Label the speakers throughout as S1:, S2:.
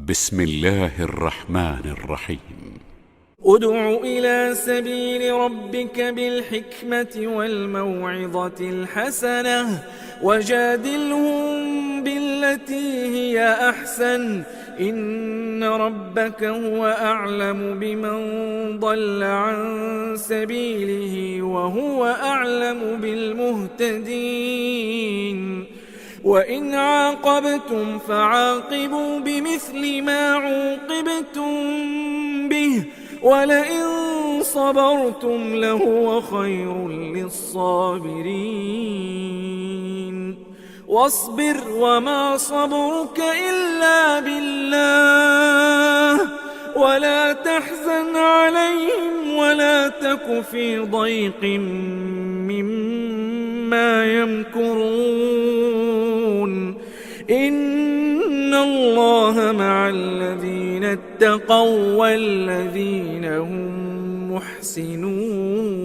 S1: بسم الله الرحمن الرحيم.
S2: ادع إلى سبيل ربك بالحكمة والموعظة الحسنة وجادلهم بالتي هي أحسن إن ربك هو أعلم بمن ضل عن سبيله وهو أعلم بالمهتدين وإن عاقبتم فعاقبوا بمثل ما عوقبتم به ولئن صبرتم لهو خير للصابرين واصبر وما صبرك إلا بالله ولا تحزن عليهم ولا تك في ضيق مما يمكرون إن الله مع الذين اتقوا والذين هم محسنون.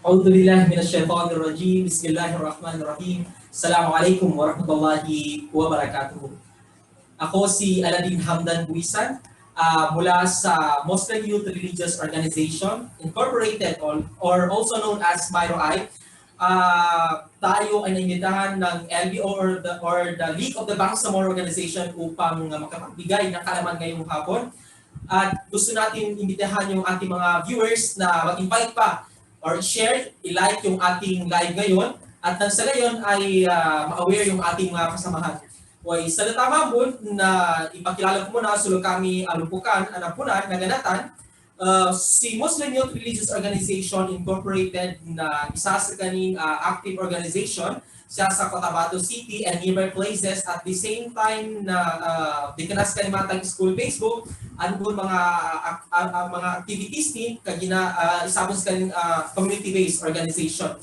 S3: A'udzubillahi minasyaitonirrajim. Bismillahirrahmanirrahim. Assalamualaikum warahmatullahi wabarakatuh. Ako si Aladin Hamdan Buisan mula sa Muslim Youth Religious Organization Incorporated or also known as MyROI. Tayo ay naimbitahan ng LBO or the League of the Bangsamoro Organization upang makapagbigay ng kaalaman ngayong hapon. At gusto natin imbitahan yung ating mga viewers na mag-invite pa or share, i-like yung ating live ngayon at nang sa gayon ay ma-aware yung ating mga kasamahan. Way sa natamabon na ipakilala ko muna sulo kami alumpukan, anapunan, naganatan, si Muslim Youth Religious Organization Incorporated na isa sa kaning active organization siya sa Cotabato City and nearby places at the same time na dikanas kalimatang school Facebook ano mga activities ni kagina isabot sa kaning community-based organization.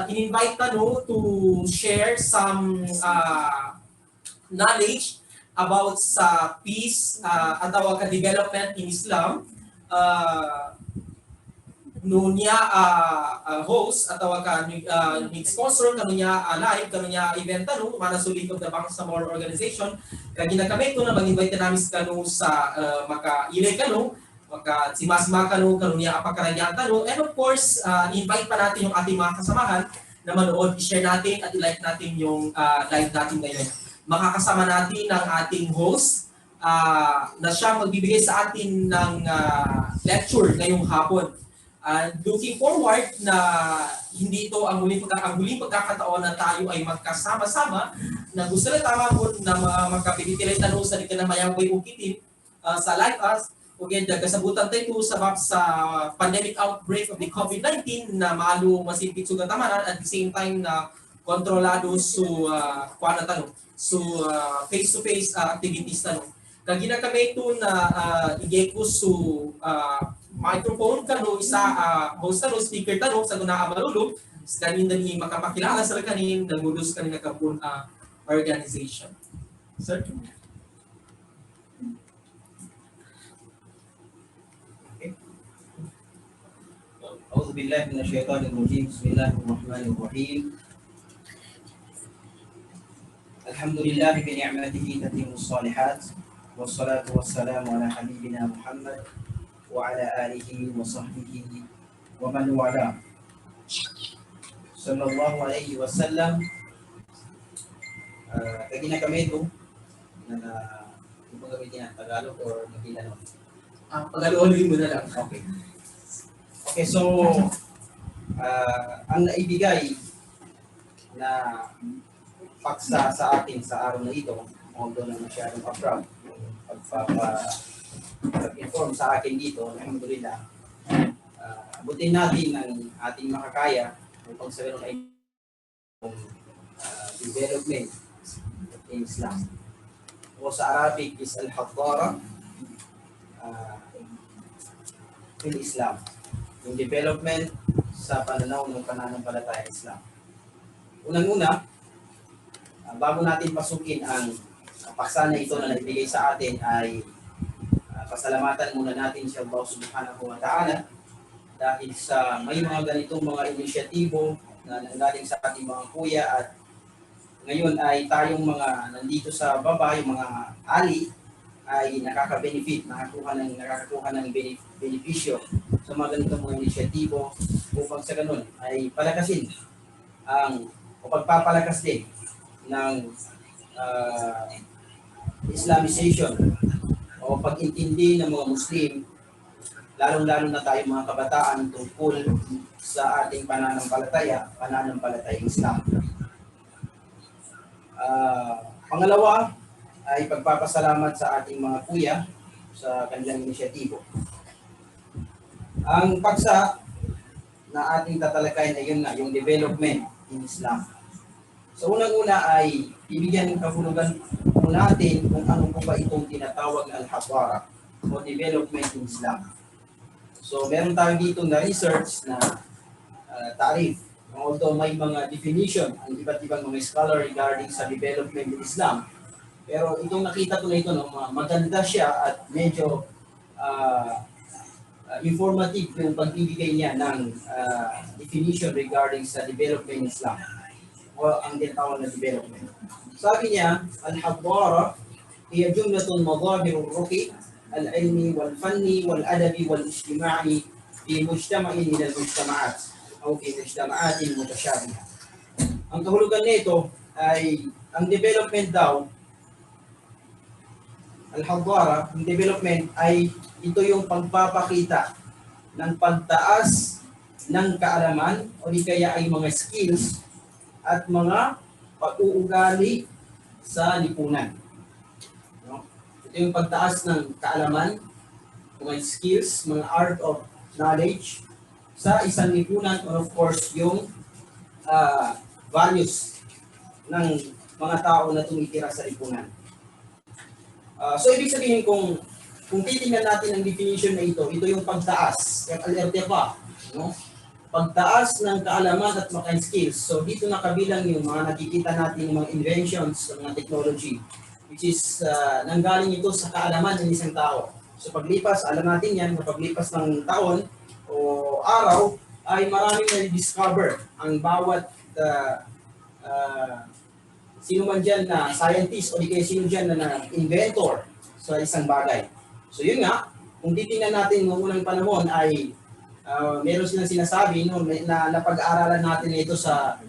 S3: In-invite no to share some knowledge about sa peace atau ka development in Islam. No niya host atau ka sponsor kanu niya live kanu niya event no mana sa League of the Bangsamoro Organization kagina kami to na mag-invite namin kanu sa maka-ilay kanu maka simasma kanu niya apakaranyan kanu and of course invite pa natin yung ating mga kasamahan na manood, i-share natin at i-like natin yung live natin ngayon. Makakasama natin ang ating host na siya magbibigay sa atin ng lecture ngayong hapon. Looking forward na hindi ito ang huling pagkakataon na tayo ay magkasama-sama na gusto na tama po na magkapitilay tanong sa dikanamayang way ukitin sa live us o ganda kasabutan tayo sa pandemic outbreak of the COVID-19 na maalo masipit sugat tamanan at the same time na kontrolado so face-to-face activities tanong. Kagina kami ito na igeko so microphone kanu isa host tanu speaker tanu sa guna amalulog kanin dali makapakilala sa kanin nagudus kanin nakapun organization. Sir.
S4: أعوذ بالله من الشيطان الرجيم بسم الله الرحمن الرحيم الحمد لله بنعمته تتم الصالحات والصلاة والسلام على حبيبنا محمد وعلى آله وصحبه ومن والاه صلى الله عليه وسلم. Kagina kami ito na kung gamitin Tagalog or Magilano?
S3: Tagalog mo na lang.
S4: Okay, so ang naibigay na paksa sa atin sa araw na ito, although na masyadong pa-proud, pag-inform sa akin dito, alhamdulillah, abutin natin ang ating makakaya upang sa ganun ay development in Islam. O sa Arabic is al-Haddara, in Islam. Yung development sa pananaw ng pananampalataya Islam. Unang-una, bago natin pasukin ang paksa na ito na naibigay sa atin ay pasalamatan muna natin si Allah Subhanahu wa Ta'ala dahil sa may mga ganitong mga inisyatibo na nanggaling sa ating mga kuya at ngayon ay tayong mga nandito sa baba, yung mga ali ay nakaka-benefit, nakakakuha ng benepisyo sa mga ganitong mga inisyatibo upang sa ganun ay palakasin o pagpapalakas din ng Islamization o pag-intindi ng mga Muslim, lalong-lalo na tayo mga kabataan tungkol sa ating pananampalatayang Islam. Pangalawa ay pagpapasalamat sa ating mga kuya sa kanilang inisyatibo. Ang paksa na ating tatalakayin ay yun nga, yung development in Islam. So unang-una ay ibigyan ng kahulugan po natin kung ano po ba itong tinatawag na al-hadara o development in Islam. So meron tayo dito na research na tarif. Although may mga definition ang iba't ibang mga scholar regarding sa development in Islam. Pero itong nakita ko na ito, no, maganda siya at medyo informative yung pagbibigay niya ng definition regarding sa development in Islam o ang tinatawag na development. Sabi niya, al-hadara hiya jumlatun madahir ar-ruqi al-ilmi wal-fanni wal-adabi wal-ijtima'i fi mujtama'in min al-mujtama'at o fi mujtama'atin mutashabiha. Ang kahulugan nito ay ang development daw, al-hadara, ang development ay ito yung pagpapakita ng pagtaas ng kaalaman o di kaya ay mga skills at mga pag-uugali sa lipunan. No? Ito yung pagtaas ng kaalaman, mga skills, mga art of knowledge sa isang lipunan and of course yung values ng mga tao na tumitira sa lipunan. So ibig sabihin kung titingnan natin ang definition na ito yung pagtaas, yung al-irtiqa, no? Pagtaas ng kaalaman at mga skills. So dito nakabilang yung mga nakikita natin yung mga inventions, mga technology, which is nanggaling ito sa kaalaman ng isang tao. So paglipas, alam natin yan, paglipas ng taon o araw, ay maraming na-discover ang bawat sino man dyan na scientist o di kaya sino dyan na inventor sa isang bagay. So yun nga, kung titingnan natin noong unang panahon ay meron silang sinasabi no, na napag-aaralan natin ito sa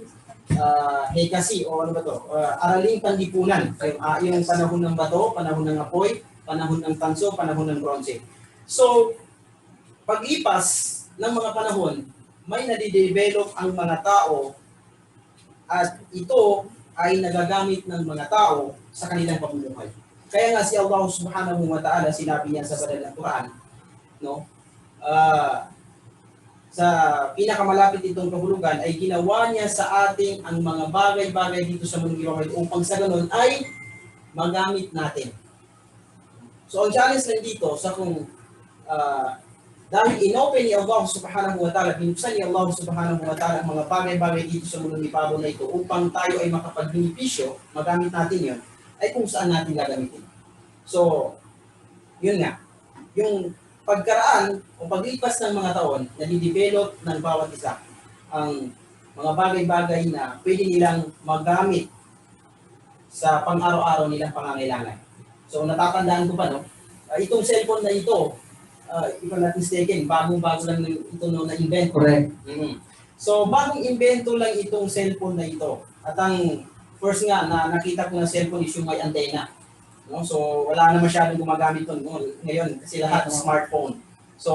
S4: Hekasi o ano ba to? Araling panlipunan. Yung panahon ng bato, panahon ng apoy, panahon ng tanso, panahon ng bronze. So, paglipas ng mga panahon, may nadidevelop ang mga tao at ito ay nagagamit ng mga tao sa kanilang pamumuhay. Kaya nga si Allah Subhanahu wa Ta'ala sinabi niya sa banal na Quran, no? Sa pinakamalapit itong kahulugan ay ginawa niya sa ating ang mga bagay-bagay dito sa mundong ito upang sa ganun ay magamit natin. So ang challenge lang dito sa kung dahil inopen ni Allah Subhanahu wa Ta'ala, binuksan ni Allah Subhanahu wa Ta'ala ang mga bagay-bagay dito sa mundong ipabo na ito upang tayo ay makapag-benepisyo, magamit natin yon, ay kung saan natin gagamitin. So, yun nga. Yung pagkaraan o paglipas ng mga taon, nadidevelop ng bawat isa ang mga bagay-bagay na pwede nilang magamit sa pang-araw-araw nilang pangangailangan. So, natatandaan ko pa, no? Itong cellphone na ito, if I'm not mistaken, bagong-bago lang ito no, na-invent.
S3: Correct.
S4: Mm-hmm. So, bagong invento lang itong cellphone na ito. At ang first nga na nakita ko na cellphone is yung may antenna. No? So, wala na masyadong gumagamit ito ngayon kasi lahat smartphone. So,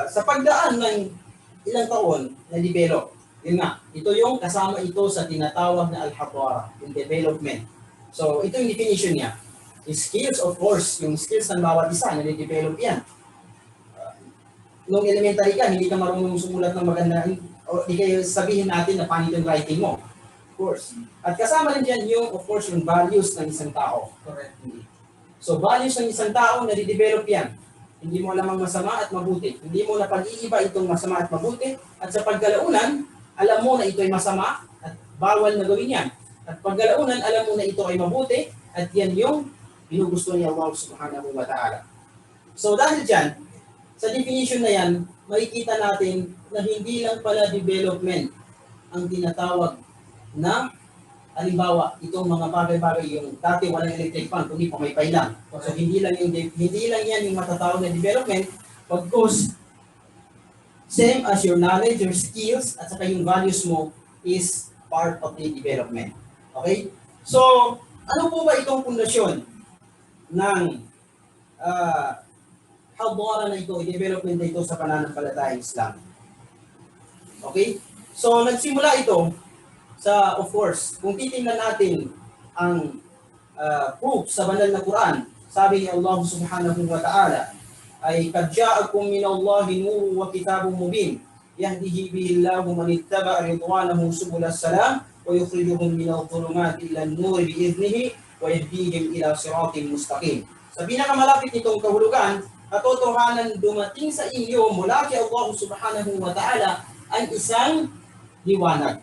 S4: sa pagdaan ng ilang taon na develop, yun nga, ito yung kasama ito sa tinatawag na al-hadara, yung development. So, ito yung definition niya. Skills, of course, yung skills ng bawat isa, nade-develop yan. Nung elementary ka, hindi ka marunong sumulat ng maganda, o di kayo sabihin natin na paano yung writing mo. Of course. At kasama rin dyan yung, of course, yung values ng isang tao.
S3: Correct.
S4: So, values ng isang tao, nade-develop yan. Hindi mo alam ang masama at mabuti. Hindi mo na pag-iiba itong masama at mabuti. At sa pagkalaunan, alam mo na ito ay masama at bawal na gawin yan. At pagkalaunan, alam mo na ito ay mabuti at yan yung ginugusto ni Allah subhanahu wa ta'ala. So dahil dyan, sa definition na yan, makikita natin na hindi lang pala development ang tinatawag na halimbawa, itong mga bagay-bagay yung dati walang electric fan, kundi pamaypay lang. So hindi lang yan yung matatawag na development, pagkos same as your knowledge, your skills, at saka yung values mo is part of the development. Okay? So, ano po ba itong pundasyon ng hadara na ito, development na ito sa pananampalatayang Islam? Okay? So, nagsimula ito sa, of course, kung titingnan natin ang proof sa banal na Quran, sabi ni Allah subhanahu wa ta'ala, ay qad ja'akum min Allahi nurun wa kitabun mubin yahdihi bihi Allahu man ittaba'a ridwanahu subulas salam wa yukhrijuhum min adh-dhulumati ila an-nur bi'idhnihi wa yahdihim ila siratin mustaqim. Sa pinakamalapit nitong kahulugan, katotohanan dumating sa inyo mula kay Allah subhanahu wa ta'ala ang isang liwanag.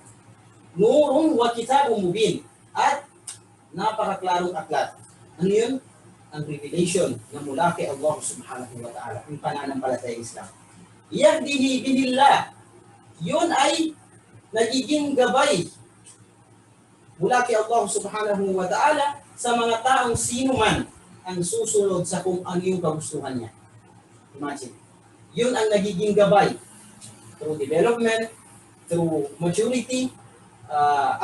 S4: Nurun wa kitabun mubin, at napakaklarong aklat. Ano yun? Ang revelation na mula kay Allah subhanahu wa ta'ala, yung pananampalatayang Islam. Yahdihi bihillah, yun ay nagiging gabay mula kay Allah subhanahu wa ta'ala sa mga taong sino man ang susunod sa kung ano yung kagustuhan niya. Imagine. Yun ang nagiging gabay through development, through maturity.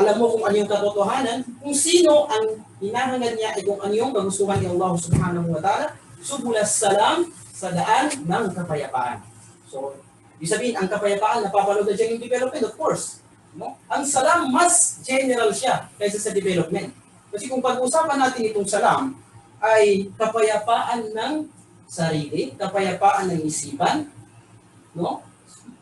S4: Alam mo kung ano yung katotohanan, kung sino ang hinahangad niya ay kung ano yung kagustuhan ni Allah subhanahu wa ta'ala, subulas salam, sa daan ng kapayapaan. So, ibig sabihin, ang kapayapaan, napapanood na dyan yung development, of course. No? Ang salam, mas general siya kaysa sa development. Kasi kung pag-usapan natin itong salam, ay kapayapaan ng sarili, kapayapaan ng isipan, no?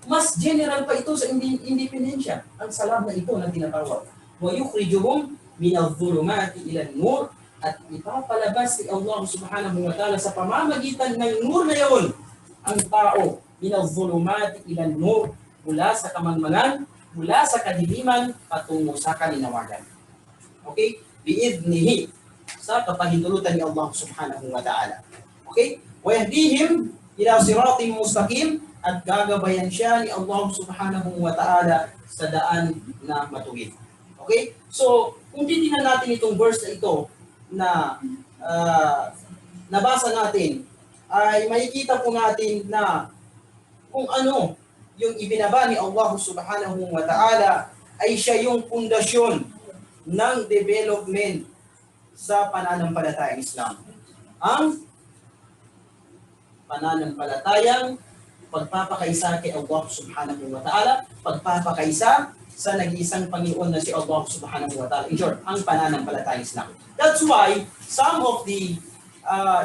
S4: Mas general pa ito sa independensya. Ang salam na ito na tinatawag. Wa yukhrijuhum min adh-dhulumati ila an-nur, at ipapalabas ni Allah subhanahu wa ta'ala sa pamamagitan ng nur na yun ang tao min adh-dhulumati ila an-nur, mula sa kamanmanan, mula sa kadiliman patungo sa kalinawagan. Okay? Bi'idnihi, sa kapahintulutan ni Allah subhanahu wa ta'ala. Okay? Wa yahdihim ila siratin mustaqim, at gagabayan siya ni Allah subhanahu wa ta'ala sa daan na matuwid. Okay? So, kung titingnan natin itong verse na ito na nabasa natin, ay makikita po natin na kung ano yung ibinaba ni Allah subhanahu wa ta'ala ay siya yung pundasyon ng development sa pananampalatayang Islam. Ang pananampalatayang pagpapakaisa kay Allah subhanahu wa ta'ala, pagpapakaisa sa nag-iisang Panginoon na si Allah subhanahu wa ta'ala. In short, ang pananampalatayang Islam. That's why some of the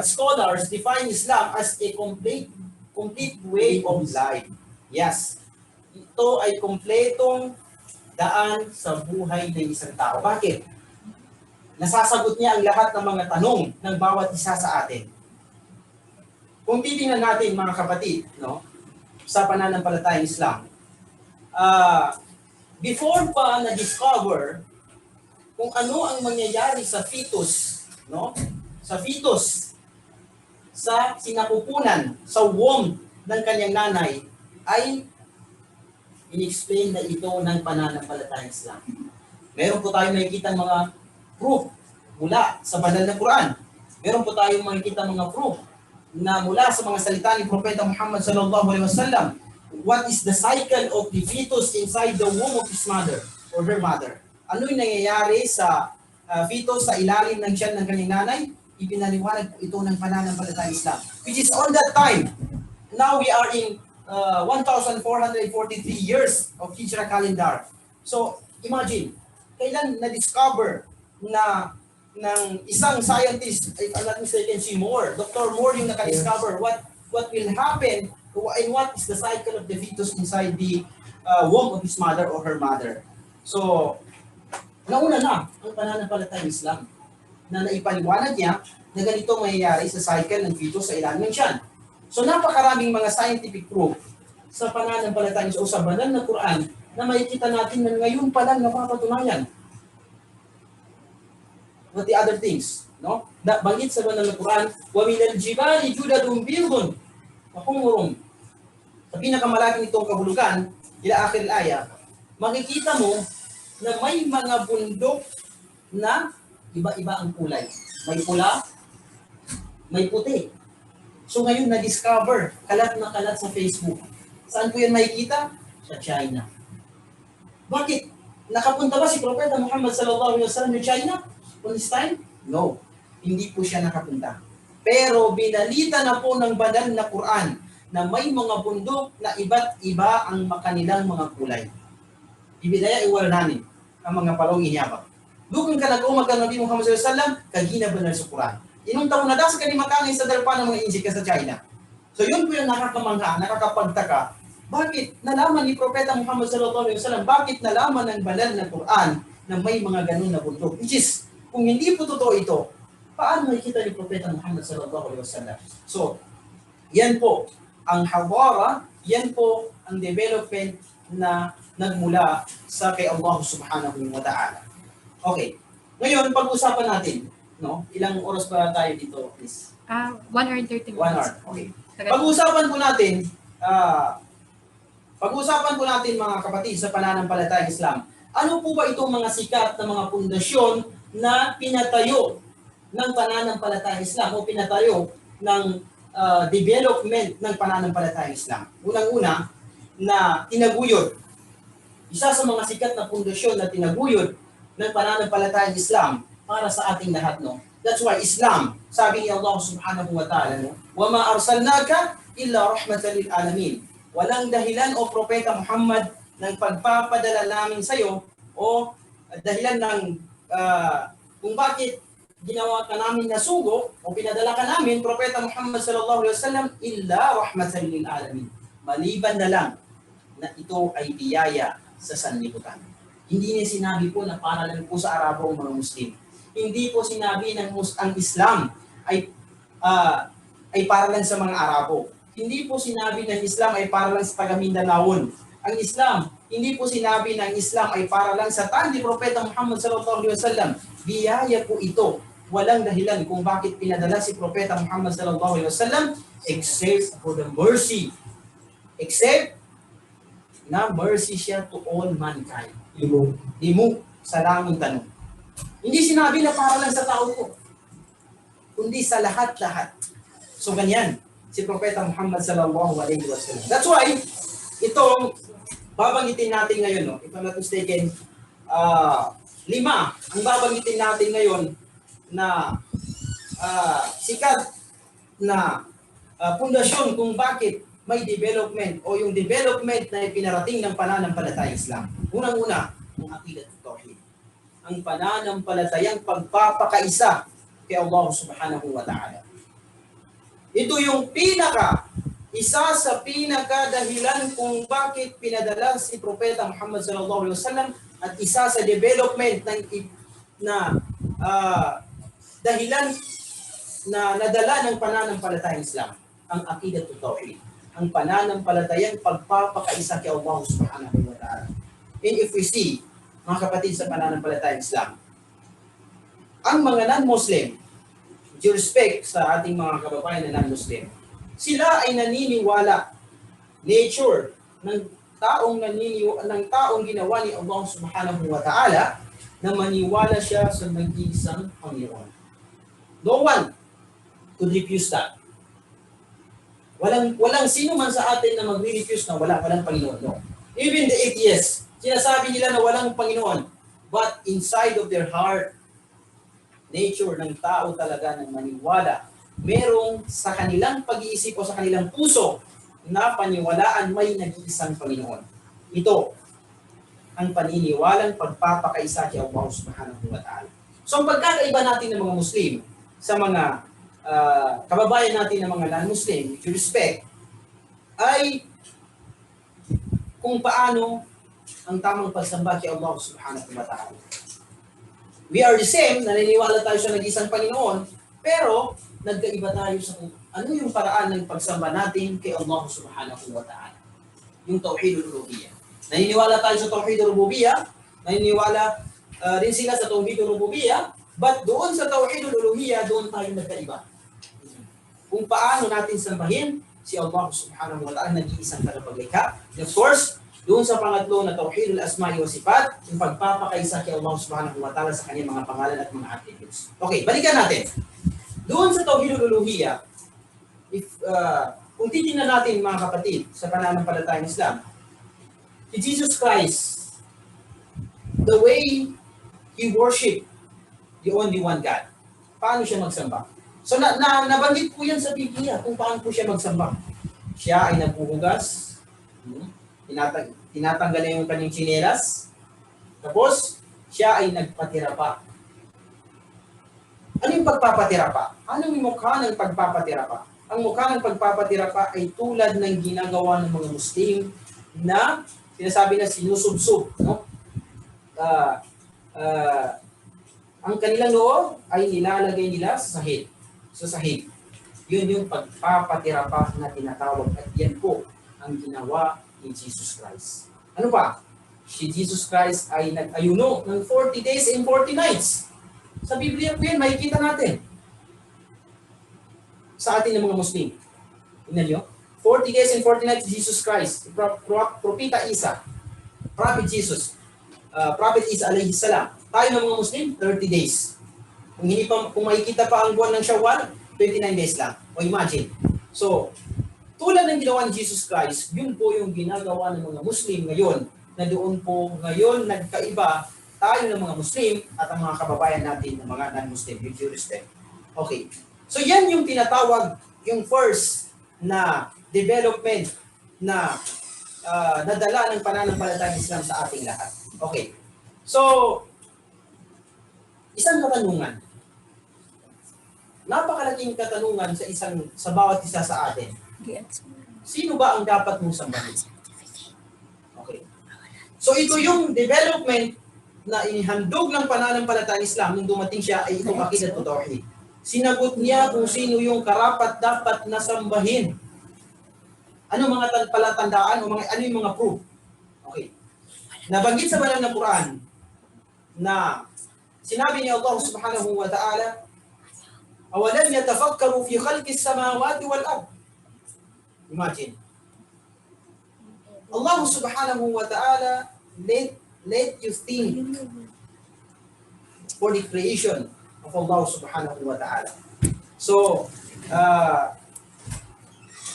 S4: scholars define Islam as a complete way of life. Yes, ito ay kompletong daan sa buhay ng isang tao. Bakit? Nasasagot niya ang lahat ng mga tanong ng bawat isa sa atin. Kung titingnan natin mga kapatid, no, sa pananampalatayang Islam, before pa na-discover kung ano ang mangyayari sa fetus, no, sa fetus, sa sinapupunan, sa womb ng kanyang nanay, ay in-explain na ito ng pananampalatayang Islam. Meron po tayong makikita mga proof mula sa banal na Quran. Meron po tayong makikita mga proof na mula sa mga salita ni Propeta Muhammad sallallahu alaihi wasallam. What is the cycle of the fetus inside the womb of his mother or her mother? Ano yung nangyayari sa fetus sa ilalim ng tiyan ng kanyang nanay? Ipinaliwanag ito ng pananampalatayang Islam. Which is on that time. Now we are in 1,443 years of Hijrah calendar. So, imagine, kailan na-discover na ng isang scientist, if I'm not mistaken, si Moore, Dr. Moore yung naka-discover what will happen and what is the cycle of the fetus inside the womb of his mother or her mother. So, nauna na ang pananampalatayang Islam na naipaliwanag niya na ganito mayayari sa cycle ng fetus sa ilalim ng tiyan. So napakaraming mga scientific proof sa pananampalataya o sa banal na Quran na makikita natin na ngayon pa lang napapatunayan. What the other things, no? Banggit sa banal na Quran, wa minal jibali judadun bidun wa humurun. Sa pinakamalaki nitong kahulugan, ila akhir al-aya, makikita mo na may mga bundok na iba-iba ang kulay. May pula, may puti. So ngayon na-discover, kalat na kalat sa Facebook. Saan po yan makikita? Sa China. Bakit? Nakapunta ba si Propeta Muhammad sallallahu alaihi wasallam sa China on this time? No. Hindi po siya nakapunta. Pero binalita na po ng banal na Quran na may mga bundok na iba't iba ang kanilang mga kulay. Ibidaya iwala namin ang mga palong inyabak. Dukong ka nag-umag ang Nabi Muhammad sallallahu alaihi wasallam, kagina banal sa Quran. Inong taon na das ka ni makangin sa darpa ng mga injik sa China. So yun po yung nakakamangha, nakakapagtaka. Bakit nalaman ni Propeta Muhammad sallallahu alaihi wasallam, bakit nalaman ng banal na Quran na may mga ganun na bundok? Which is, kung hindi po totoo ito, paano makikita ni Propeta Muhammad sallallahu alaihi wasallam? So, yan po ang hawara, yan po ang development na nagmula sa kay Allah subhanahu wa ta'ala. Okay. Ngayon, pag-usapan natin, no? Ilang oras pa tayo dito, please?
S5: 1 hour and 30 minutes.
S4: 1 hour. Okay. Pag-usapan po natin mga kapatid sa pananampalatayang Islam. Ano po ba itong mga sikat na mga pundasyon na pinatayo ng pananampalatayang Islam o pinatayo ng development ng pananampalatayang Islam? Unang-una, na tinaguyod. Isa sa mga sikat na pundasyon na tinaguyod ng pananampalatayang Islam para sa ating lahat, no? That's why Islam, sabi ni Allah subhanahu wa ta'ala, no? وَمَا أَرْسَلْنَاكَ إِلَّا رَحْمَةً لِلْعَالَمِينَ. Walang dahilan o Propeta Muhammad ng pagpapadala namin sa iyo o dahilan ng kung bakit ginawa ka namin na sugo o pinadala ka namin, Propeta Muhammad sallallahu alaihi wasallam, illa rahmatan lil alamin. Maliban na lang na ito ay biyaya sa sanlibutan. Hindi niya sinabi po na para lang po sa Arabo o mga Muslim. Hindi po sinabi ng ang Islam ay para lang sa mga Arabo. Hindi po sinabi ng Islam ay para lang sa taga-Mindanaon. Ang Islam, hindi po sinabi ng Islam ay para lang sa taon ni Propeta Muhammad sallallahu alaihi wasallam. Biyaya po ito. Walang dahilan kung bakit pinadala si Propeta Muhammad sallallahu alaihi wasallam except for the mercy. Except na mercy siya to all mankind. Limu sa langong tanong. Hindi sinabi na para lang sa tao ko, kundi sa lahat-lahat. So ganyan si Propeta Muhammad sallallahu alaihi wasallam. That's why itong babanggitin natin ngayon, no? If I'm not mistaken, 5 ang babanggitin natin ngayon na sikat na pundasyon kung bakit may development o yung development na ipinarating ng pananampalatayang Islam. Unang-una, ang aqidat tauhid. Ang pananampalatayang pagpapakaisa kay Allah subhanahu wa ta'ala. Ito yung isa sa pinaka-dahilan kung bakit pinadala si Propeta Muhammad sallallahu alaihi wasallam at isa sa development dahilan na nadala ng pananampalatayang Islam, ang aqidat tauhid. Ang pananampalatayang pagpapakaisa kay Allah subhanahu wa ta'ala. And if we see, mga kapatid sa pananampalatayang Islam, ang mga non-Muslim, due respect sa ating mga kababayan na non-Muslim, sila ay naniniwala, nature ng taong ginawa ni Allah subhanahu wa ta'ala na maniwala siya sa nag-iisang Panginoon. No one could refuse that. Walang sino man sa atin na mag-refuse na walang Panginoon. No. Even the atheists, sinasabi nila na walang Panginoon. But inside of their heart, nature ng tao talaga na maniwala, merong sa kanilang pag-iisip o sa kanilang puso na paniwalaan may nag-iisang Panginoon. Ito ang paniniwalang pagpapakaisa kay Allah subhanahu wa ta'ala. So ang pagkakaiba natin ng mga Muslim sa mga kababayan natin ng mga non-Muslim, with respect, ay kung paano ang tamang pagsamba kay Allah subhanahu wa ta'ala. We are the same, naniniwala tayo sa nag-isang Panginoon, pero nagkaiba tayo sa kung ano yung paraan ng pagsamba natin kay Allah subhanahu wa ta'ala. Yung Tauhidul Uluhiyah. Naniniwala tayo sa Tauhidul Rububiyah, naniniwala rin sila sa Tauhidul Rububiyah, but doon sa Tauhidul Uluhiyah, doon tayo nagkaiba. Kung paano natin sambahin si Allah subhanahu wa ta'ala, nag-iisang tagapaglikha. And of course, doon sa pangatlo na Tauhidul Asma'i wa Sifat, yung pagpapakaisa kay Allah subhanahu wa ta'ala sa kanyang mga pangalan at mga attributes. Okay, balikan natin. Doon sa Tauhidul Uluhiyah, kung titingnan natin mga kapatid sa pananampalatayang Islam, si Jesus Christ, the way He worship the only one God, paano siya magsamba? So nabanggit po yan sa Biblia kung paano po siya magsamba. Siya ay naghuhugas, tinatanggal niya yung kanyang tsinelas, tapos siya ay nagpatira pa. Ano yung pagpapatira pa? Ano yung mukha ng pagpapatira pa? Ang mukha ng pagpapatira pa ay tulad ng ginagawa ng mga Muslim na sinasabi na sinusubsub. No? Ang kanilang noo ay nilalagay nila sa sahig. Sa sahig. Yun yung pagpapatira pa na tinatawag. At yan po ang ginawa ni Jesus Christ. Ano pa? Si Jesus Christ ay nag-ayuno ng 40 days and 40 nights. Sa Biblia po yan, makikita natin. Sa atin ng mga Muslim. Tingnan nyo. 40 days and 40 nights Jesus Christ. Propeta Isa. Prophet Jesus. Prophet Isa alayhi salam. Tayo ng mga Muslim, 30 days. Kung makikita pa ang buwan ng Shawwal, 29 days lang. O imagine. So, tulad ng ginawa ni Jesus Christ, yun po yung ginagawa ng mga Muslim ngayon, na doon po ngayon nagkaiba tayo ng mga Muslim at ang mga kababayan natin ng mga non-Muslim, with due respect. Okay. So yan yung tinatawag, yung first na development na nadala ng pananampalatayang Islam sa ating lahat. Okay. So, isang katanungan. Napakalaking katanungan sa bawat isa sa atin. Sino ba ang dapat mong sambahin? Okay. So ito yung development na inihandog ng pananampalatayang Islam nung dumating siya ay itong akidah at tauhid. Sinagot niya kung sino yung karapat dapat na sambahin. Ano mga palatandaan o ano yung mga proof? Okay. Nabanggit sa banal na Quran na sinabi ni Allah subhanahu wa ta'ala, awalam yatafakkaru fi khalqis samawati wal ard. Imagine. Allah subhanahu wa ta'ala let you think for the creation of Allah subhanahu wa ta'ala. So,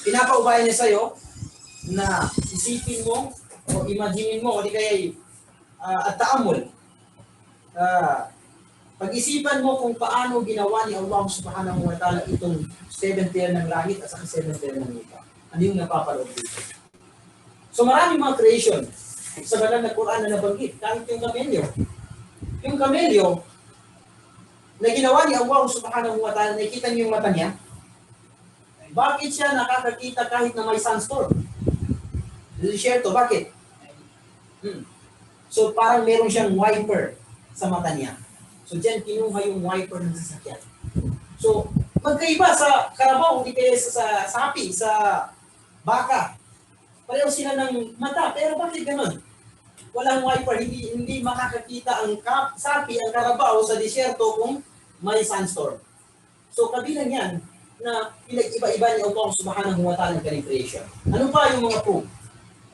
S4: pinapaubayan niya sa'yo na isipin mo o imagine mo o di kaya at taamul. Pag-isipan mo kung paano ginawa ni Allah subhanahu wa ta'ala itong 7th year ng langit at saka 7th year ng lupa. Ano yung napapaloob dito? So maraming mga creation sa banal na Quran na nabanggit. Kahit yung kamelyo. Yung kamelyo na ginawa ni Allah subhanahu wa ta'ala, nakikita niyo yung mata niya? Bakit siya nakakakita kahit na may sunstorm? Share to, bakit? So parang meron siyang wiper sa mata niya. So dyan kinuha yung wiper ng sasakyan. So magkaiba sa karabaw, hindi kaya sa sapi, sa baka. Pareho sila ng mata, pero bakit ganun? Walang wiper, hindi makakakita ang sapi, ang karabaw sa disyerto kung may sunstorm. So kabilang yan na pinag-iba-iba ni Allah subhanahu wa ta'ala ng kanyang creation. Ano pa yung mga proof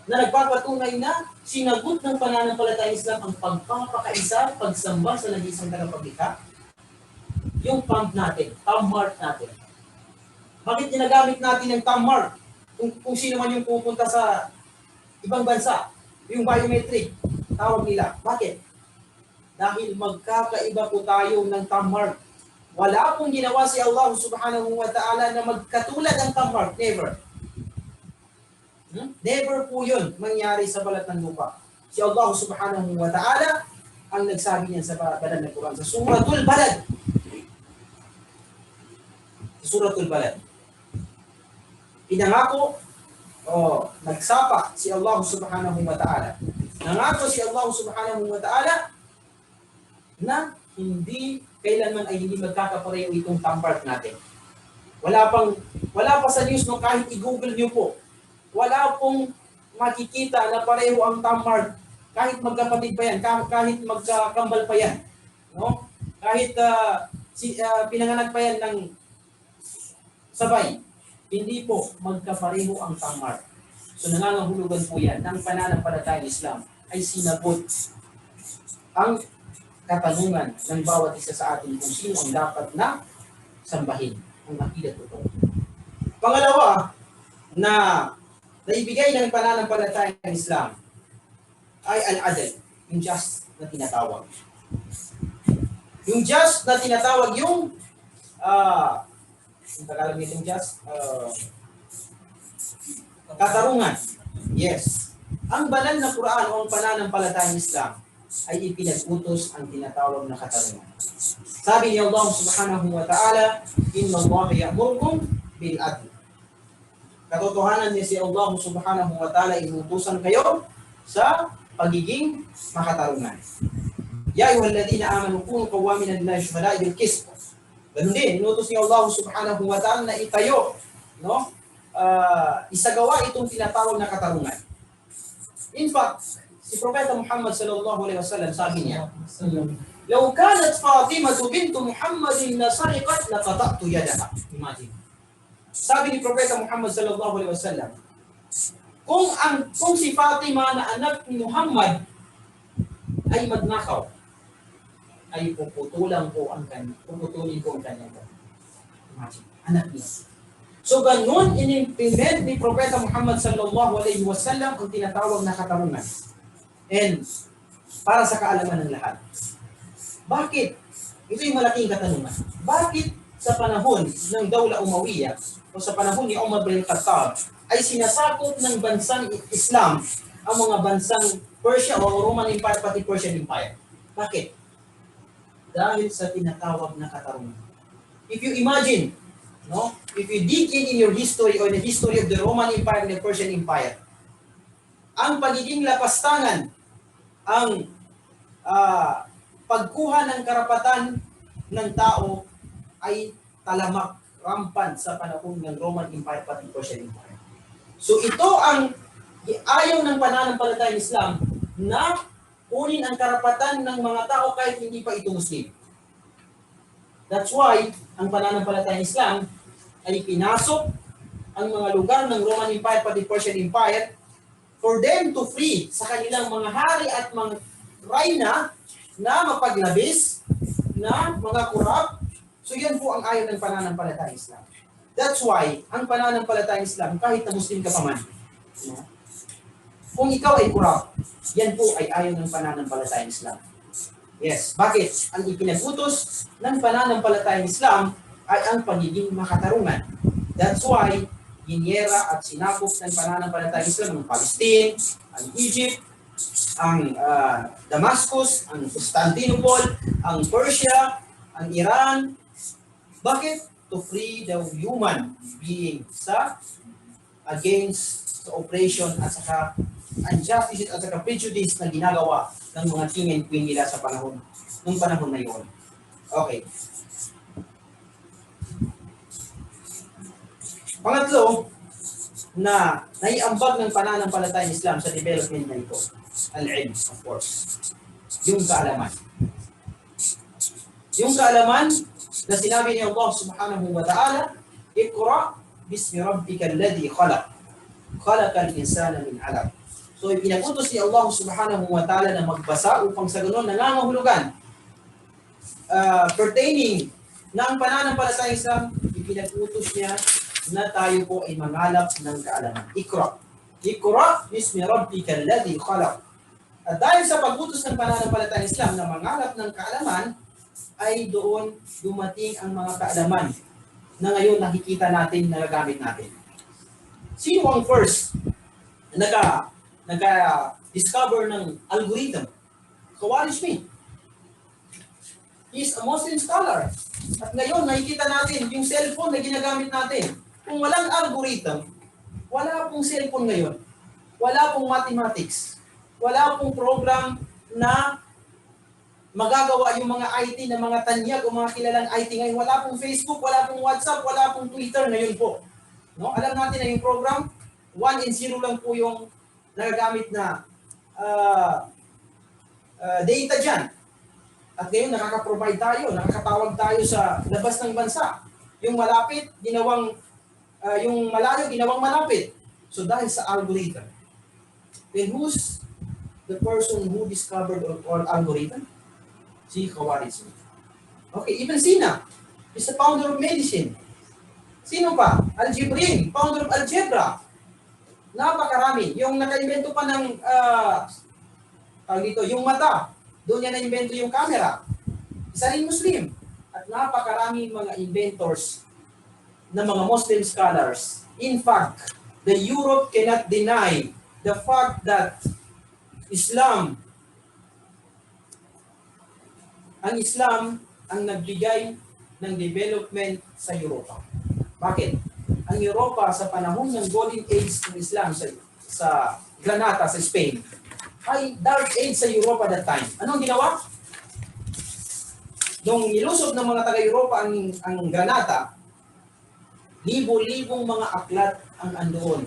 S4: na nagpapatunay na sinagot ng pananampalatayang Islam ang pagpapakaisa, pagsamba sa nag-iisang tagapaglikha? Yung pump natin, thumb mark natin. Bakit ginagamit natin ang thumb mark? Kung sino man yung pupunta sa ibang bansa, yung biometric, tawag nila. Bakit? Dahil magkakaiba po tayo ng thumb mark. Wala pong ginawa si Allah subhanahu wa ta'ala na magkatulad ang thumb mark. Never. Never po yun mangyari sa balat ng lupa. Si Allah subhanahu wa ta'ala ang nagsabi niyan sa banal na Quran. Sa Suratul Balad. Suratul Balad. Pinangako nagsapa si Allah subhanahu wa ta'ala. Nangako si Allah subhanahu wa ta'ala na hindi kailanman ay hindi magkakapareho itong thumb mark natin. Wala pa sa news, no, kahit i-google niyo po. Wala pong makikita na pareho ang tamar, kahit magkapatid pa yan, kahit magkakambal pa yan, no? Kahit pinanganak pa yan ng sabay, hindi po magkapareho ang tamar. So nangangahulugan po yan ng pananampalatayang Islam ay sinabot ang katanungan ng bawat isa sa atin kung sino ang dapat na sambahin, ang akidah totoo. Pangalawa, na naibigay ng pananampalatayang Islam ay al-adl, yung just na tinatawag. Yung just na tinatawag yung Tagalog nitong just, katarungan. Yes. Ang banal na Quran o ang pananampalatayang Islam ay ipinag-utos ang tinatawag na katarungan. Sabi ni Allah subhanahu wa ta'ala, Inna Allah ya'murkum bil-adl. Katotohanan niya si Allah subhanahu wa ta'ala, inutusan kayo sa pagiging makatarungan. Ya ayyuhalladhina amanu kunu qawwamina lillahi shuhada'a bil qist. Ganun din, inutos ni Allah subhanahu wa ta'ala na itayo, no? Isagawa itong tinatawag na katarungan. In fact, si Propeta Muhammad sallallahu alaihi wasallam sabi niya, "Law kanat Fatimah bint Muhammadin la sariqat laqata'tu yadaha." Imagine. Sabi ni Propeta Muhammad sallallahu alaihi wasallam, kung si Fatima na anak ni Muhammad ay magnakaw, ay puputulin ko ang kanyang. Imagine, anak niya. So ganun in-implement ni Propeta Muhammad sallallahu alaihi wasallam ang tinatawag na katarungan. And para sa kaalaman ng lahat. Bakit? Ito yung malaking katanungan. Bakit sa panahon ng Dawla Umayyah o sa panahon ni Umar bin Khattab ay sinasakop ng bansang Islam ang mga bansang Persia o Roman Empire pati Persian Empire? Bakit? Dahil sa tinatawag na katarungan. If you imagine, no? If you dig in your history or the history of the Roman Empire and the Persian Empire, ang pagiging lapastangan, ang pagkuha ng karapatan ng tao ay talamak, rampant sa panahon ng Roman Empire pati Persian Empire. So ito ang ayaw ng pananampalatayang Islam na kunin ang karapatan ng mga tao kahit hindi pa ito Muslim. That's why ang pananampalatayang Islam ay pinasok ang mga lugar ng Roman Empire pati Persian Empire for them to free sa kanilang mga hari at mga reyna na mapaglabis, na mga corrupt. So yan po ang ayaw ng pananampalatayang Islam. That's why ang pananampalatayang Islam, kahit na Muslim ka pa man, kung ikaw ay corrupt, yan po ay ayaw ng pananampalatayang Islam. Yes. Bakit? Ang ipinag-utos ng pananampalatayang Islam ay ang pagiging makatarungan. That's why ginyera at sinakop ng pananampalatayang Islam ang Palestine, ang Egypt, ang Damascus, ang Constantinople, ang Persia, ang Iran. Bakit? To free the human being against the oppression at saka injustice at saka prejudice na ginagawa ng mga king and queen nila sa panahon na yun. Okay. Pangatlo, na naiambag ng pananampalatayang Islam sa development na ito, al-ilm, of course. Yung kaalaman. Yung kaalaman na sinabi ni Allah subhanahu wa ta'ala, Iqra bismi rabbika alladhi khalaq. Khalaqal insana min 'alaq. So ipinagutos ni Allah subhanahu wa ta'ala na magbasa upang sa ganun nangangahulugan pertaining na ang pananampalatayang Islam, ipinagutos niya na tayo po ay mangalap ng kaalaman. Iqra. Iqra bismi rabbika alladhi khalaq. At dahil sa pag-utos ng pananampalatayang Islam na mangalap ng kaalaman, ay doon dumating ang mga kaalaman na ngayon nakikita natin, nagagamit natin. Sino ang first na naka-discover ng algorithm? Khawarij Smith. He is a Muslim scholar. At ngayon nakikita natin yung cellphone na ginagamit natin. Kung walang algorithm, wala pong cellphone ngayon. Wala pong mathematics. Wala pong program na magagawa yung mga IT na mga tanyag o mga kilalang IT ngayon. Wala pong Facebook, wala pong WhatsApp, wala pong Twitter ngayon po. No? Alam natin na yung program, 1 and 0 lang po yung nagagamit na data dyan. At ngayon nakaka-provide tayo, nakakatawag tayo sa labas ng bansa. Yung malapit, ginawang, yung malayo, ginawang malapit. So dahil sa algorithm. Then who's the person who discovered all algorithm? Si Khawarizmi. Okay, Ibn Sina is the founder of medicine. Sino pa? Al-Jibrin, founder of algebra. Napakarami. Yung naka-invento pa ng yung mata, doon niya na-invento yung camera. Isa rin Muslim. At napakarami mga inventors na mga Muslim scholars. In fact, the Europe cannot deny the fact that ang Islam ang nagbigay ng development sa Europa. Bakit? Ang Europa sa panahon ng Golden Age ng Islam sa Granada, sa Spain, ay dark age sa Europa that time. Anong ginawa? Nung nilusob ng mga taga-Europa ang Granada, libo-libong mga aklat ang andoon.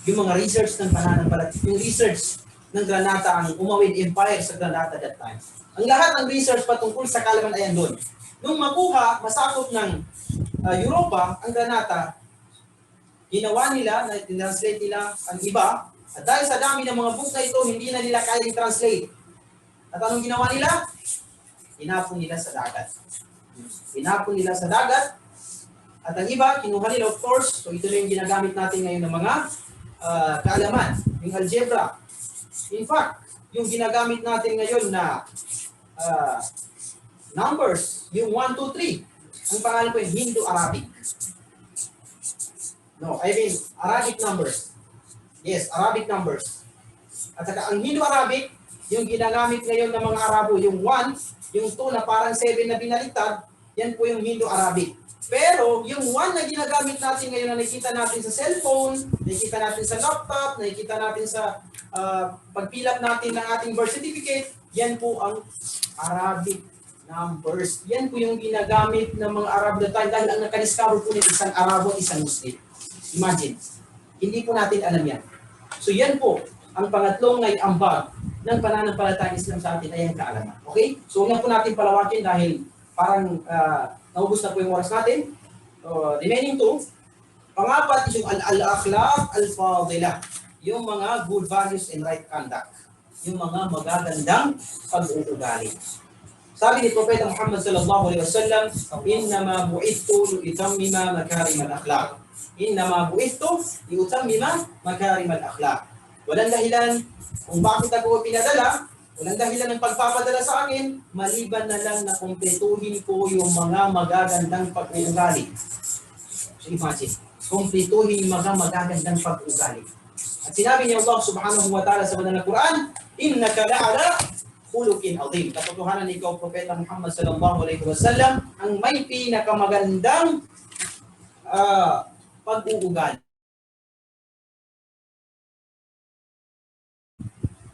S4: Yung mga research ng pananampalataya, yung research ng Granada, ang Umayyad Empire sa Granada that time. Ang lahat ng research patungkol sa kaalaman ay andun. Nung makuha, masakop ng Europa, ang Granada, ginawa nila, na translate nila ang iba, at dahil sa dami ng mga book na ito, hindi na nila kayang translate. At anong ginawa nila? Tinapon nila sa dagat. Tinapon nila sa dagat, at ang iba, kinuha nila, of course, so ito na yung ginagamit natin ngayon ng mga kaalaman, yung algebra. In fact, yung ginagamit natin ngayon na numbers, yung 1, 2, 3, ang pangalan ko yung Hindu-Arabic. No, I mean, Arabic numbers. Yes, Arabic numbers. At saka ang Hindu-Arabic, yung ginagamit ngayon ng mga Arabo, yung 1, yung 2 na parang 7 na binaliktad, yan po yung Hindu-Arabic. Pero yung 1 na ginagamit natin ngayon na nakikita natin sa cellphone, nakikita natin sa laptop, nakikita natin sa pagpilap natin ng ating birth certificate, yan po ang Arabic numbers. Yan po yung ginagamit ng mga Arab that time dahil ang nakadiscover po nito isang Arabo at isang Muslim. Imagine. Hindi po natin alam yan. So yan po, ang pangatlong ay ambag ng pananampalatayang Islam sa atin ay ang kaalaman. Okay? So huwag na po natin palawakin dahil parang naubos na po yung oras natin. Remaining two, pangapat is yung al-akhlaq al-fadila. Yung mga good values and right conduct. Yung mga magagandang pag-uugali. Sabi ni Propeta Muhammad sallallahu alaihi wasallam, "Innama bu'ithtu liutammima makarim al-akhlaq." Innama bu'ithtu liutammima makarim al-akhlaq. Walang dahilan kung bakit ako pinadala, walang dahilan ng pagpapadala sa akin, maliban na lang na kumpletuhin ko yung mga magagandang pag-uugali. So imagine, kumpletuhin yung mga magagandang pag-uugali. At sinabi niya Allah subhanahu wa ta'ala sa banal na Quran, "Innaka la'ala khuluqin azim." Katotohanan ni ikaw, Propeta Muhammad sallallahu alaihi wasallam, ang may pinakamagandang pag-uugali.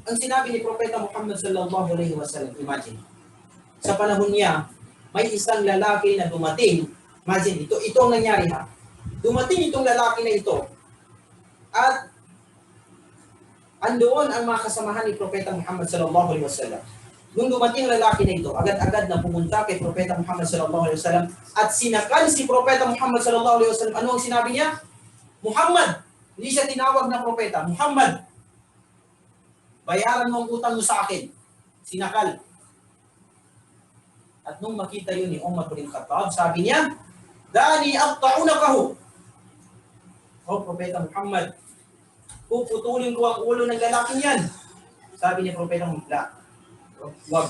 S4: Ang sinabi ni Propeta Muhammad sallallahu alaihi wasallam, imagine, sa panahon niya, may isang lalaki na dumating. Imagine, ito ang nangyari ha. Dumating itong lalaki na ito. At andoon ang mga kasamahan ni Propeta Muhammad sallallahu alaihi wasallam. Nung dumating ang lalaki na ito, agad-agad na pumunta kay Propeta Muhammad sallallahu alaihi wasallam at sinakal si Propeta Muhammad sallallahu alaihi wasallam. Ano ang sinabi niya? Muhammad. Hindi siya tinawag na propeta. Muhammad, bayaran mo ang utang mo sa akin. Sinakal. At nung makita yun ni Umar bin Khattab, sabi niya, "Dani aqta'unakahu." O Propeta Muhammad, puputulin ko ang ulo ng lalaking yan. Sabi ni Propeta Muhammad, wag.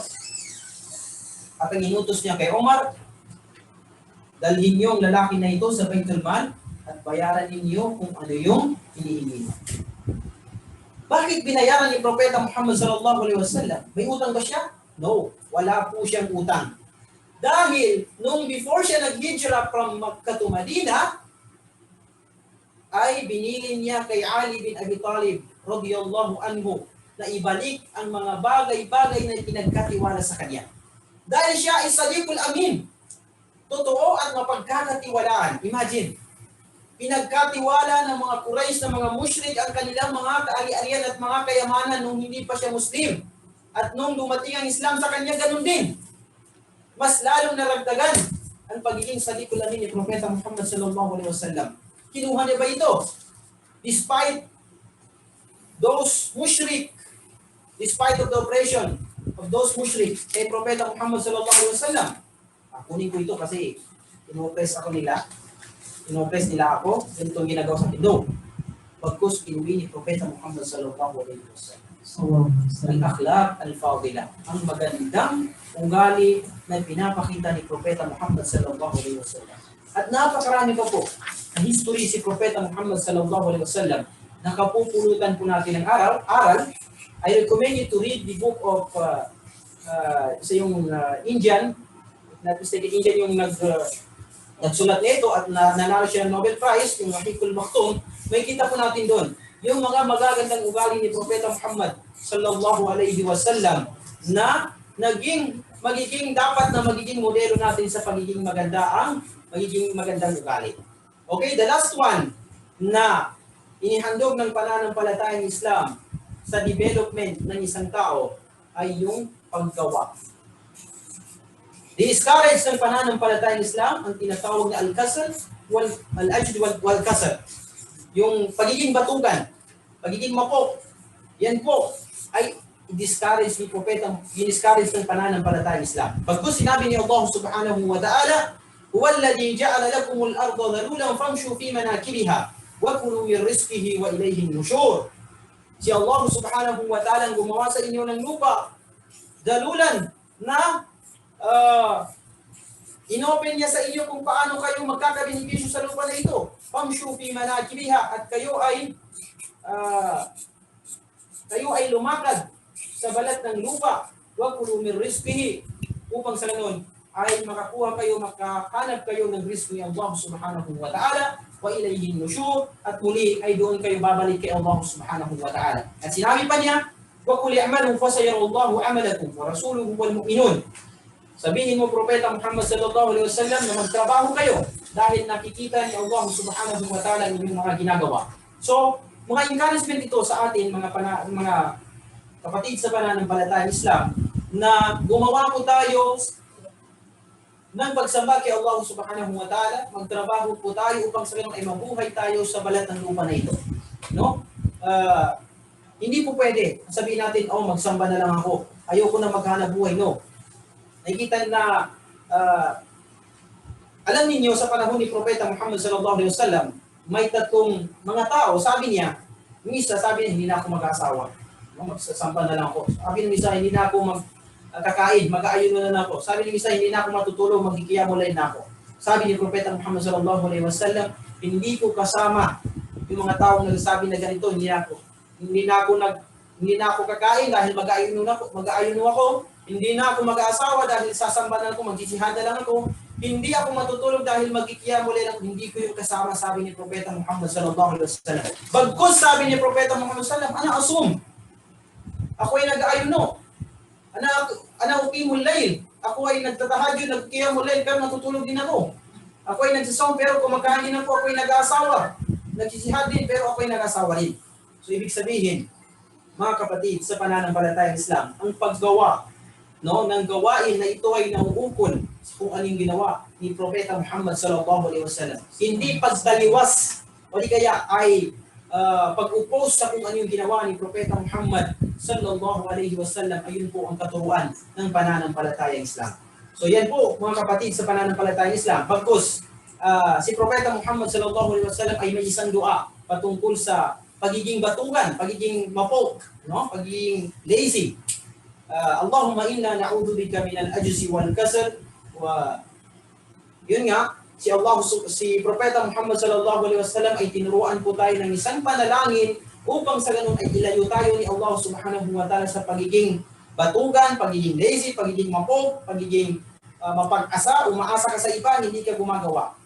S4: At ang inutos niya kay Umar, dalhin niyo ang lalaki na ito sa Baitul Mal at bayaran ninyo kung ano yung hinihingi mo. Bakit binayaran ni Propeta Muhammad sallallahu alaihi wasallam? May utang ba siya? No, wala po siyang utang. Dahil nung before siya nag-hijrah from Makkah to Madinah, ay binili niya kay Ali bin Abi Talib radhiyallahu anhu na ibalik ang mga bagay-bagay na pinagkatiwala sa kanya. Dahil siya ay sadiqul amin. Totoo at mapagkakatiwalaan. Imagine, pinagkatiwala ng mga Quraysh, ng mga mushrik ang kanilang mga kaari-arian at mga kayamanan nung hindi pa siya Muslim. At nung dumating ang Islam sa kanya, ganun din. Mas lalong naragdagan ang pagiging sadiqul amin ni Propeta Muhammad sallallahu alaihi wasallam. Kinuha niya ba ito? Despite those mushrik, despite of the oppression of those mushrik kay Propeta Muhammad sallallahu alaihi wasallam. Kunin ko ito kasi ino-oppress nila ako, ganito ang ginagawa sa akin. No. Pagkus kinuwi ni Propeta Muhammad sallallahu alaihi wasallam. Al-akhlaq al-fadila, ang magandang ugali na pinapakita ni Propeta Muhammad sallallahu alaihi wasallam. At napakarami pa po ang history si Propeta Muhammad sallallahu alaihi wasallam. Nakapupulutan po natin ng aral. I recommend you to read the book of sa yung Indian yung nagsulat nito at nanalo siya ng Nobel Prize, yung Rahikul Maktoum. May kita po natin doon yung mga magagandang ugali ni Propeta Muhammad sallallahu alaihi wasallam na magiging modelo natin sa magiging magandang ugali. Okay, the last one na inihandog ng pananampalatayang Islam sa development ng isang tao ay yung paggawa. Di-discourage ng pananampalatayang Islam ang tinatawag na al-kasal, al-ajd wal-kasal. Yung pagiging batugan, pagiging mapok, yan po ay discourage ni Propeta, discourage ng pananampalatayang Islam. Pagkus sinabi ni Allah subhanahu wa ta'ala, huwa alladhi ja'ala lakumul arda dhalulan famshu fi manakibiha wa kulu min rizqihi wa ilayhi an-nushur. Si Allah subhanahu wa ta'ala ang gumawa sa inyo ng lupa, dalulan na inopen niya sa inyo kung paano kayo magkakabenepisyo sa lupa na ito. Famshu fi manakibiha, at kayo ay lumakad sa balat ng lupa. Wa kulu min rizqihi, upang sa ganon ay makahanap kayo ng rizqi ni Allah subhanahu wa ta'ala, wa ilayhi nushur, at muli ay doon kayo babalik kay Allah subhanahu wa ta'ala. At sinabi pa niya, wa qul i'malu fasayarallahu 'amalakum wa rasuluhu wal mu'minun. Sabihin mo, Propeta Muhammad sallallahu alaihi wasallam, na magtrabaho kayo dahil nakikita ni Allah subhanahu wa ta'ala ang inyong mga ginagawa. So, mga encouragement ito sa atin, mga kapatid sa pananampalatayang Islam, na gumawa po tayo ng pagsamba kay Allah subhanahu wa ta'ala, magtrabaho po tayo upang sa ganun ay mabuhay tayo sa balat ng lupa na ito. No? Hindi po pwede sabihin natin, magsamba na lang ako, ayoko na maghanap buhay. No. Nakikita na alam ninyo sa panahon ni Propeta Muhammad sallallahu alaihi wasallam, may tatlong mga tao, sabi niya, yung isa sabi niya, hindi na ako mag-asawa. Magsasamba na lang ako. Sabi ng isa, hindi na ako magkakain, mag-aayuno na ako. Sabi ng isa, hindi na ako matutulog, magkikiyamulay na ako. Sabi ni Propeta Muhammad sallallahu alaihi wasallam, hindi ko kasama yung mga taong nagsasabi na ganito, hindi na ako kakain dahil mag-aayuno ako. Hindi na ako mag-aasawa dahil sasamba na ako, magsisihada lang ako. Hindi ako matutulog dahil magkikiyamulay lang. Hindi ko yung kasama, sabi ni Propeta Muhammad sallallahu alaihi wasallam. Bagkus sabi ni Propeta Muhammad sallallahu alaihi wasallam, ana asum. Ako ay nag-aayuno. Ana uqimul layl. Ako ay nagtatahajjud, nagkiyamul layl, pero natutulog din ako. Ako ay nagsisawm, pero kumakain din ako. Ako ay nag-aasawa. Nagsisihad din, pero ako ay nag-aasawa rin. So ibig sabihin, mga kapatid, sa pananampalatayang Islam, ang paggawa ng gawain na ito ay nauukol kung anong ginawa ni Propeta Muhammad sallallahu alaihi wasallam. Hindi pagtaliwas o di kaya ay pag-oppose sa kung anong ginawa ni Propeta Muhammad sallallahu alaihi wasallam. Ayun po ang katuruan ng pananampalatayang Islam. So yan po mga kapatid sa pananampalatayang Islam. Pagkus si Propeta Muhammad sallallahu alaihi wasallam ay may isang dua patungkol sa pagiging batugan, pagiging mapok, pagiging lazy. Allahumma inna na'udhu bika min al-ajzi wal kasal. Wa yun nga, si Propeta Muhammad sallallahu alaihi wasallam ay tinuruan po tayo ng isang panalangin upang sa ganun ay ilayo tayo ni Allah subhanahu wa ta'ala sa pagiging batugan, pagiging lazy, pagiging mapok, pagiging mapag-asa, umaasa ka sa iba, hindi ka gumagawa.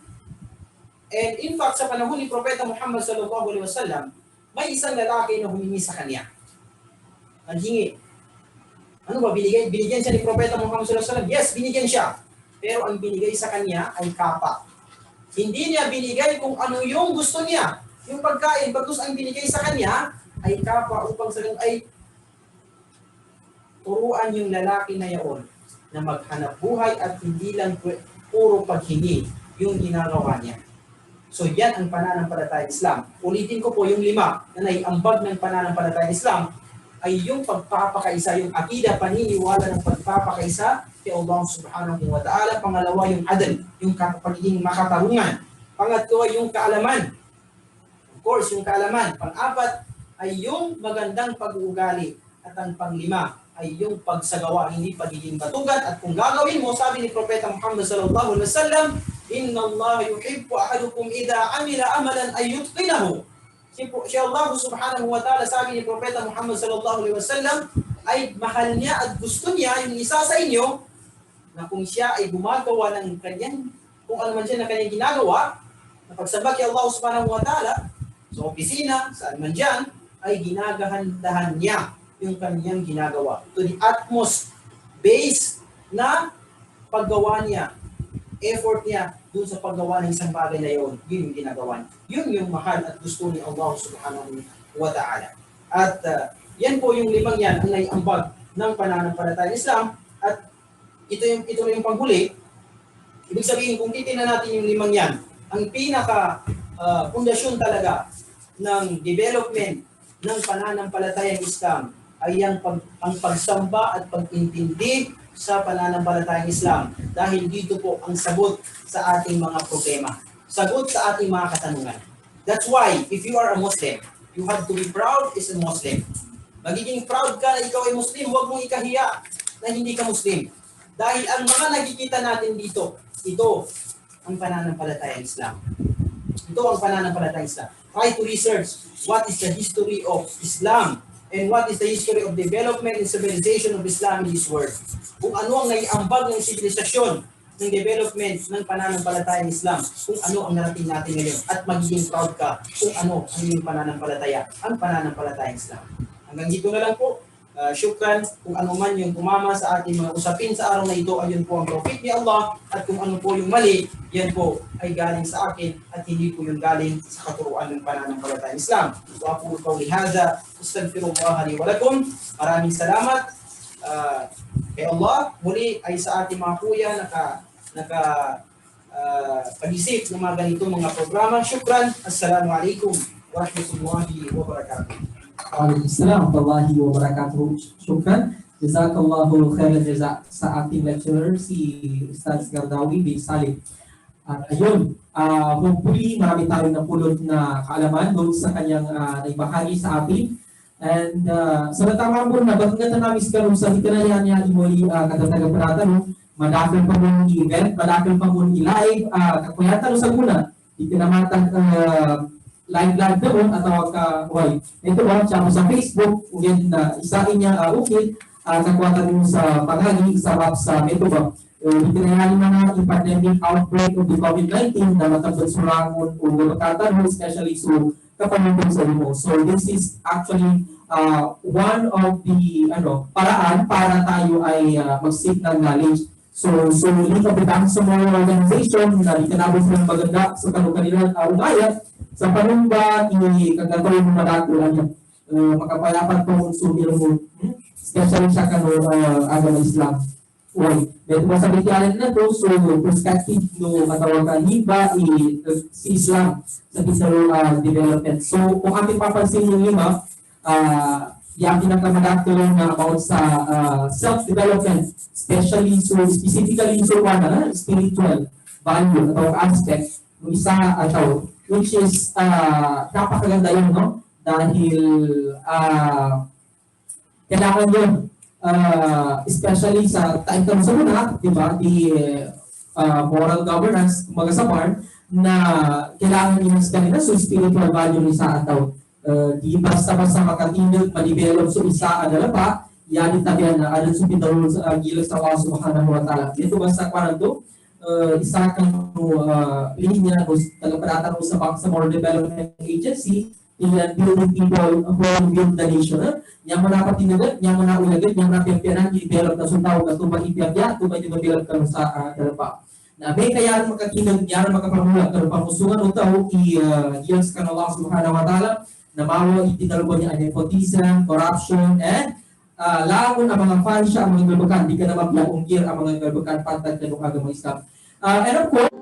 S4: And in fact, sa panahon ni Propeta Muhammad sallallahu alaihi wasallam, may isang lalaki na humingi sa kanya. Naghingi. Ano ba binigay? Binigyan siya ni Propeta Muhammad sallallahu alaihi wasallam? Yes, binigyan siya. Pero ang binigay sa kanya ay kapa. Hindi niya binigay kung ano yung gusto niya. Yung pagkain, bagkus ang binigay sa kanya ay kapa upang sa ay turuan yung lalaki na yaon na maghanap buhay at hindi lang puro paghingi yung ginagawa niya. So yan ang pananampalatayang Islam. Ulitin ko po yung 5 na naiambag ng pananampalatayang Islam ay yung pagpapakaisa, yung akida, paniniwala ng pagpapakaisa kay Allah subhanahu wa ta'ala. Pangalawa, yung adl, yung pagiging makatarungan. Pangatlo, yung kaalaman. Of course, yung kaalaman. Pang-apat ay yung magandang pag-uugali. At ang pang-5 ay yung pagsagawa, hindi pagiging batugan. At kung gagawin mo, sabi ni Propeta Muhammad sallallahu alaihi wasallam, Inna Allah yuhibbu ahadukum idha amila amalan ay yutqinahu. Si Allah subhanahu wa ta'ala, sabi ni Propeta Muhammad sallallahu alaihi wasallam, ay mahal niya at gusto niya yung isa sa inyo na kung siya ay gumagawa ng kanyang, kung ano man siya na kanyang ginagawa, na pagsamba kay Allah subhanahu wa ta'ala, sa opisina, saan man dyan, ay ginagahandahan niya yung kanyang ginagawa. To the utmost base na paggawa niya, effort niya dun sa paggawa ng isang bagay na yun, yun yung ginagawa niya. Yun yung mahal at gusto ni Allah subhanahu wa ta'ala. At yan po yung 5 yan ang naiambag ng pananampalatayang Islam. At ito na yung panghuli. Ibig sabihin, kung titingnan natin yung 5 yan, ang pinaka pundasyon talaga ng development ng pananampalatayang Islam ay ang pagsamba at pag-intindi sa pananampalatayang Islam. Dahil dito po ang sagot sa ating mga problema. Sagot sa ating mga katanungan. That's why, if you are a Muslim, you have to be proud as a Muslim. Magiging proud ka na ikaw ay Muslim, huwag mong ikahiya na hindi ka Muslim. Dahil ang mga nakikita natin dito, ito ang pananampalatayang Islam. Ito ang pananampalatayang Islam. Try to research what is the history of Islam and what is the history of development and civilization of Islam in this world. Kung ano ang naiambag ng sibilisasyon ng development ng pananampalatayang Islam, kung ano ang narating natin ngayon, at magiging proud ka kung ano ang iyong pananampalataya, ang pananampalatayang Islam. Hanggang dito na lang po. Syukran kung ano man yung tumama sa ating mga usapin sa araw na ito, ayun po ang profit ni Allah, at kung ano po yung mali, yan po ay galing sa akin at hindi po yung galing sa katuruan ng pananampalatayang Islam. Wa aqulu qawli hadha, astaghfirullah li wa lakum. Maraming salamat kay Allah. Muli ay sa ating mga kuya pag-isip ng mga ganitong mga programa. Syukran. Assalamualaikum warahmatullahi wabarakatuh.
S3: Waalaikumsalam warahmatullahi wabarakatuh. Syukran. Jazakallahu khairan jaza sa ating lecturer, si Ustaz Gardawi bin Salim. At ayun, hopefully marami tayong napulot na kaalaman doon sa kanyang naibahagi sa atin. And sa natama mo na, bakit nga namin sa sa hitinayaan niya imuli katataga parata, no? Madakil pa mong i-event, madakil pa mong i-live, kakuyatan sa muna, itinamatan live doon atau ito ba siya sa Facebook ugin na isain niya okay nakuwatan mo sa paghagi sa ito ba itinayaan mga pandemic outbreak of the COVID-19 na matapos surangon o nakatan especially so kapamilya sa imo. So this is actually one of the paraan para tayo ay mag-seek ng knowledge. So link up sa mga organization na itinabos ng maganda sa kanila ugaya sa panumba, kagagawin mo madatulan niya. Makapayapan po sumiro mo. Especially sa agama Islam. Uy, dito mo sa bigyan na to, so perspective no matawagan hiba si Islam sa bisaro development. So kung ating papansin yung 5, yung pinakamadatulan na about sa self-development, especially specifically so spiritual value atau aspect, yung isa which is napakaganda yun, no? Dahil kailangan yun, especially sa tayo sa muna, di ba, the moral governance, kumbaga sa bar, na kailangan yun sa kanila, so spiritual value ni sa ataw. Di basta-basta makatindig, ma-develop so isa adala pa, yan itabihan na alam sa pindarul sa gilas sa Allah subhanahu wa ta'ala. Dito ba sa kwarado, isa kang linya o talaparatan mo sa Moral Development Agency and building people who will build the nation. Yang manapat tinagat, yang manaulagat, yang napiang-pianan, i-develop na suntaw na tumay-ipiyagya, tumay-develop ka sa kalapa. Na may kaya makakinag niya, makapamulat ka pamusungan o tao, i-yes ka na Allah subhanahu wa ta'ala, na mawa itinalbo niya nepotism, corruption, and laon ang mga fansya, ang mga galbakan, di ka na mapyaungkir ang mga galbakan, pantag ka nung agama Islam. And of course,